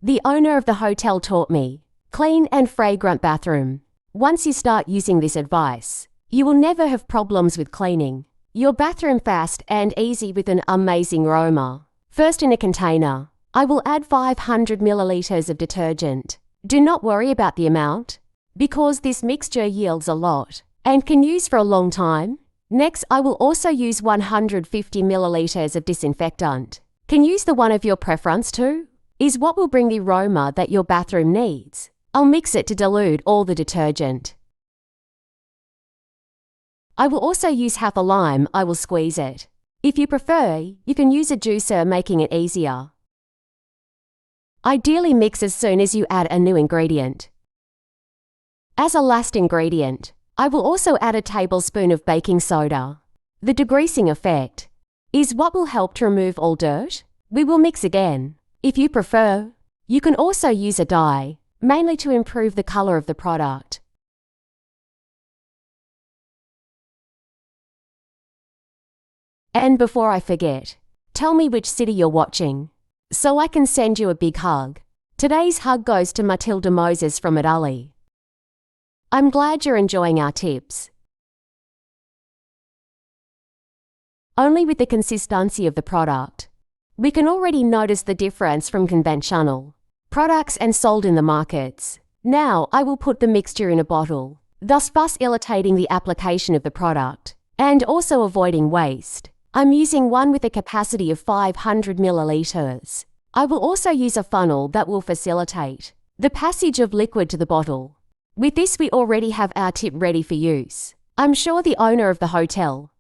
The owner of the hotel taught me. Clean and fragrant bathroom. Once you start using this advice, you will never have problems with cleaning your bathroom fast and easy with an amazing aroma. First, in a container, I will add 500 milliliters of detergent. Do not worry about the amount, because this mixture yields a lot and can use for a long time. Next, I will also use 150 milliliters of disinfectant. Can use the one of your preference too. Is what will bring the aroma that your bathroom needs. I'll mix it to dilute all the detergent. I will also use half a lime. I will squeeze it. If you prefer, you can use a juicer, making it easier. Ideally, mix as soon as you add a new ingredient. As a last ingredient, I will also add a tablespoon of baking soda. The degreasing effect is what will help to remove all dirt. We will mix again. If you prefer, you can also use a dye, mainly to improve the color of the product. And before I forget, tell me which city you're watching, so I can send you a big hug. Today's hug goes to Matilda Moses from Italy. I'm glad you're enjoying our tips. Only with the consistency of the product, we can already notice the difference from conventional products and sold in the markets. Now I will put the mixture in a bottle, thus facilitating the application of the product and also avoiding waste. I'm using one with a capacity of 500 milliliters. I will also use a funnel that will facilitate the passage of liquid to the bottle. With this, we already have our tip ready for use. I'm sure the owner of the hotel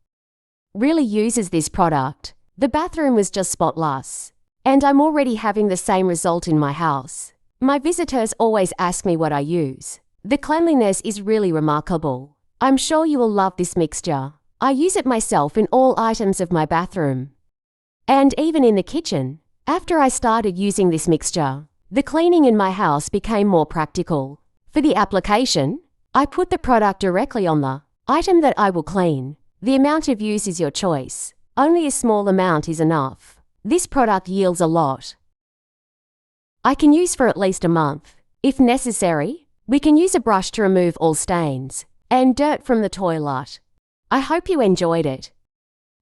really uses this product. The bathroom was just spotless, and I'm already having the same result in my house. My visitors always ask me what I use. The cleanliness is really remarkable. I'm sure you will love this mixture. I use it myself in all items of my bathroom, and even in the kitchen. After I started using this mixture, the cleaning in my house became more practical. For the application, I put the product directly on the item that I will clean. The amount of use is your choice. Only a small amount is enough. This product yields a lot. I can use for at least a month. If necessary, we can use a brush to remove all stains and dirt from the toilet. I hope you enjoyed it.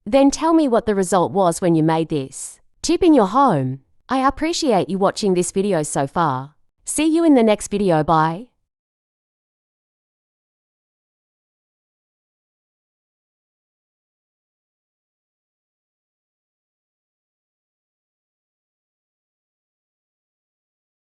Then tell me what the result was when you made this tip in your home. I appreciate you watching this video so far. See you in the next video. Bye.